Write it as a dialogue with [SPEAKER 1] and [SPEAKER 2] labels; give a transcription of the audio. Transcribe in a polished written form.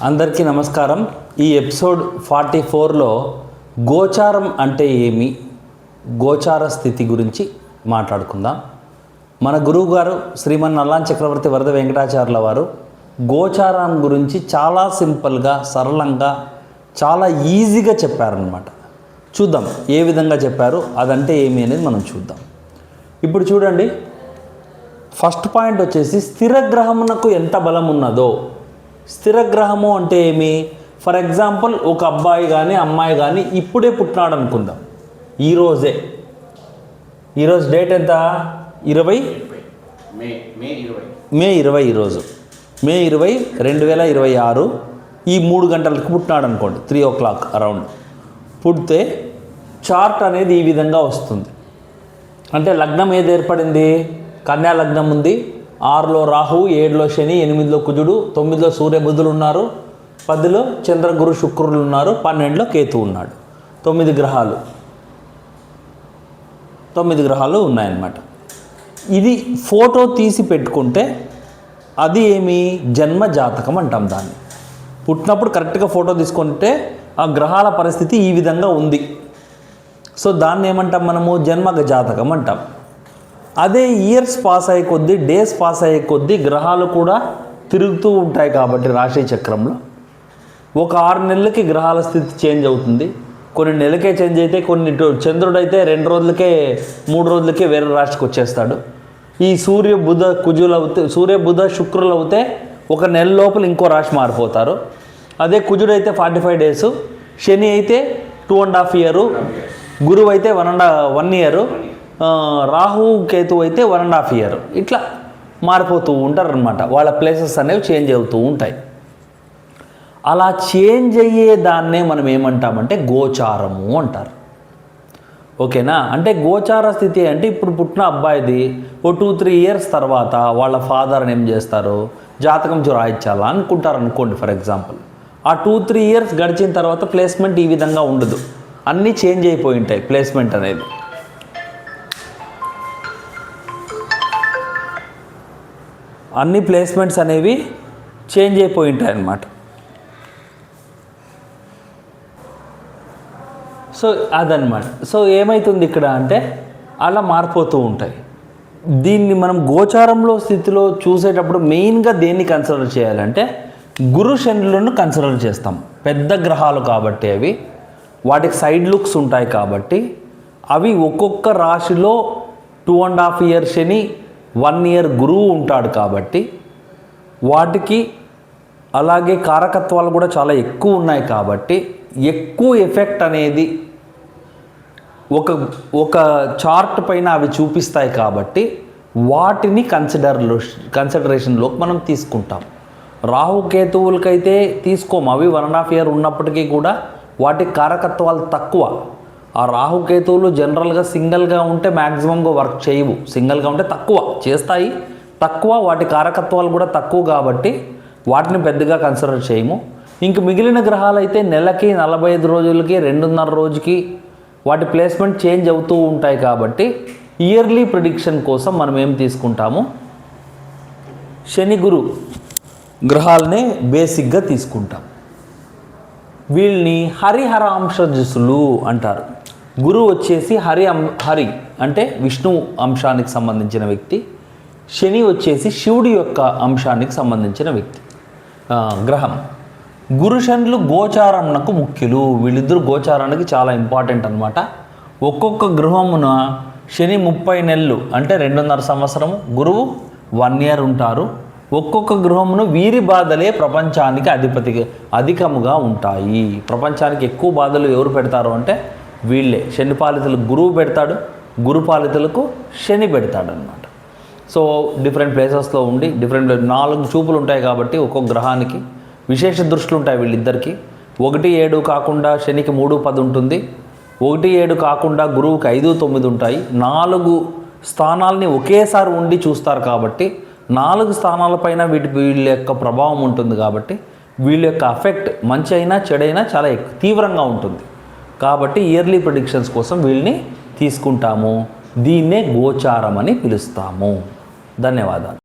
[SPEAKER 1] అందరికీ నమస్కారం. ఈ ఎపిసోడ్ 44లో గోచారం అంటే ఏమి, గోచార స్థితి గురించి మాట్లాడుకుందాం. మన గురువు గారు శ్రీమన్ నల్లాన్ చక్రవర్తి వరద వెంకటాచార్యుల వారు గోచారం గురించి చాలా సింపుల్గా, సరళంగా, చాలా ఈజీగా చెప్పారనమాట. చూద్దాం ఏ విధంగా చెప్పారు, అదంటే ఏమి అనేది మనం చూద్దాం. ఇప్పుడు చూడండి, ఫస్ట్ పాయింట్ వచ్చేసి స్థిరగ్రహమునకు ఎంత బలం ఉన్నదో. స్థిరగ్రహము అంటే ఏమి? ఫర్ ఎగ్జాంపుల్, ఒక అబ్బాయి కానీ అమ్మాయి కానీ ఇప్పుడే పుట్టినాడు అనుకుందాం. ఈరోజు డేట్ ఎంత? 20 మే 20. ఈరోజు మే 20 2026 ఈ 3 గంటలకు పుట్టినాడు అనుకోండి. 3 o'clock అరౌండ్ పుడితే చార్ట్ అనేది ఈ విధంగా వస్తుంది. అంటే లగ్నం ఏది ఏర్పడింది? కన్యా లగ్నం ఉంది. 6లో రాహు, 7లో శని, 8లో కుజుడు, 9లో సూర్య బుధులు ఉన్నారు, 10లో చంద్ర గురు శుక్రులు ఉన్నారు, 12లో కేతు ఉన్నాడు. 9 గ్రహాలు ఉన్నాయన్నమాట. ఇది ఫోటో తీసి పెట్టుకుంటే అది ఏమి? జన్మ జాతకం అంటాం దాన్ని. పుట్టినప్పుడు కరెక్ట్గా ఫోటో తీసుకుంటే ఆ గ్రహాల పరిస్థితి ఈ విధంగా ఉంది. సో దాన్ని ఏమంటాం మనము? జన్మ జాతకం అంటాం. అదే ఇయర్స్ పాస్ అయ్యే కొద్దీ, డేస్ పాస్ అయ్యే కొద్దీ గ్రహాలు కూడా తిరుగుతూ ఉంటాయి కాబట్టి రాశి చక్రంలో ఒక 6 నెలలకి గ్రహాల స్థితి చేంజ్ అవుతుంది. కొన్ని నెలలకే చేంజ్ అయితే, కొన్ని చంద్రుడు అయితే 2 రోజులకే 3 రోజులకే వేరే రాశికి వచ్చేస్తాడు. ఈ సూర్య బుధ శుక్రులు అవుతే 1 నెల లోపల ఇంకో రాశి మారిపోతారు. అదే కుజుడు అయితే 45 days, శని అయితే 2.5 years, గురువు అయితే 1 year, రాహు కేతు అయితే 1.5 years. ఇట్లా మారిపోతూ ఉంటారు అనమాట. వాళ్ళ ప్లేసెస్ అనేవి చేంజ్ అవుతూ ఉంటాయి. అలా చేంజ్ అయ్యే దాన్నే మనం ఏమంటామంటే గోచారము అంటారు. ఓకేనా? అంటే గోచార స్థితి అంటే ఇప్పుడు పుట్టిన అబ్బాయిది ఓ 2-3 years తర్వాత వాళ్ళ ఫాదర్ని ఏం చేస్తారు? జాతకం రాయించాలా అనుకుంటారు అనుకోండి. ఫర్ ఎగ్జాంపుల్, ఆ 2-3 years గడిచిన తర్వాత ప్లేస్మెంట్ ఈ విధంగా ఉండదు. అన్నీ చేంజ్ అయిపోయి ఉంటాయి. ప్లేస్మెంట్ అనేది అన్ని ప్లేస్మెంట్స్ అనేవి చేంజ్ అయిపోయి ఉంటాయి అన్నమాట. సో అదనమాట. సో ఏమవుతుంది ఇక్కడ అంటే అలా మారిపోతూ ఉంటాయి. దీన్ని మనం గోచారంలో స్థితిలో చూసేటప్పుడు మెయిన్గా దేన్ని కన్సిడర్ చేయాలంటే గురు శనులను కన్సిడర్ చేస్తాం. పెద్ద గ్రహాలు కాబట్టి అవి, వాటికి సైడ్ లుక్స్ ఉంటాయి కాబట్టి అవి ఒక్కొక్క రాశిలో 2.5 years శని, 1 year గురువు ఉంటాడు కాబట్టి వాటికి అలాగే కారకత్వాలు కూడా చాలా ఎక్కువ ఉన్నాయి కాబట్టి ఎక్కువ ఎఫెక్ట్ అనేది ఒక చార్ట్ పైన అవి చూపిస్తాయి కాబట్టి వాటిని కన్సిడరేషన్లోకి మనం తీసుకుంటాం. రాహుకేతువులకైతే తీసుకోము. అవి 1.5 year ఉన్నప్పటికీ కూడా వాటి కారకత్వాలు తక్కువ. ఆ రాహుకేతువులు జనరల్గా సింగిల్గా ఉంటే మ్యాక్సిమంగా వర్క్ చేయవు. సింగిల్గా ఉంటే తక్కువ చేస్తాయి, తక్కువ. వాటి కారకత్వాలు కూడా తక్కువ కాబట్టి వాటిని పెద్దగా కన్సిడర్ చేయము. ఇంక మిగిలిన గ్రహాలు అయితే నెలకి 45 రోజులకి 2.5 రోజుకి వాటి ప్లేస్మెంట్ చేంజ్ అవుతూ ఉంటాయి కాబట్టి ఇయర్లీ ప్రిడిక్షన్ కోసం మనం ఏం తీసుకుంటాము? శని గురు గ్రహాలనే బేసిక్గా తీసుకుంటాం. వీళ్ళని హరిహరాంశజుసులు అంటారు. గురువు వచ్చేసి హరి అంటే విష్ణు అంశానికి సంబంధించిన వ్యక్తి. శని వచ్చేసి శివుడి యొక్క అంశానికి సంబంధించిన వ్యక్తి, గ్రహం. గురు శనులు గోచారంకు ముఖ్యులు. వీళ్ళిద్దరు గోచారానికి చాలా ఇంపార్టెంట్ అనమాట. ఒక్కొక్క గృహమున శని 30 నెలలు అంటే 2.5 సంవత్సరము, గురువు 1 year ఉంటారు. ఒక్కొక్క గృహమును వీరి బాధలే ప్రపంచానికి అధికముగా ఉంటాయి. ప్రపంచానికి ఎక్కువ బాధలు ఎవరు పెడతారు అంటే వీళ్ళే. శని పాలితులకు గురువు పెడతాడు, గురు పాలితులకు శని పెడతాడు అనమాట. సో డిఫరెంట్ ప్లేసెస్లో ఉండి 4 చూపులు ఉంటాయి కాబట్టి ఒక్కొక్క గ్రహానికి విశేష దృష్టిలు ఉంటాయి వీళ్ళిద్దరికీ. 1-7 కాకుండా శనికి 3-10 ఉంటుంది. 1-7 కాకుండా గురువుకి 5-9 ఉంటాయి. 4 స్థానాలని ఒకేసారి ఉండి చూస్తారు కాబట్టి 4 స్థానాలపైన వీళ్ళ యొక్క ప్రభావం ఉంటుంది కాబట్టి వీళ్ళ యొక్క ఎఫెక్ట్ మంచి అయినా చెడైనా చాలా తీవ్రంగా ఉంటుంది. కాబట్టి ఇయర్లీ ప్రిడిక్షన్స్ కోసం వీళ్ళని తీసుకుంటాము. దీన్నే గోచారం అని పిలుస్తాము. ధన్యవాదాలు.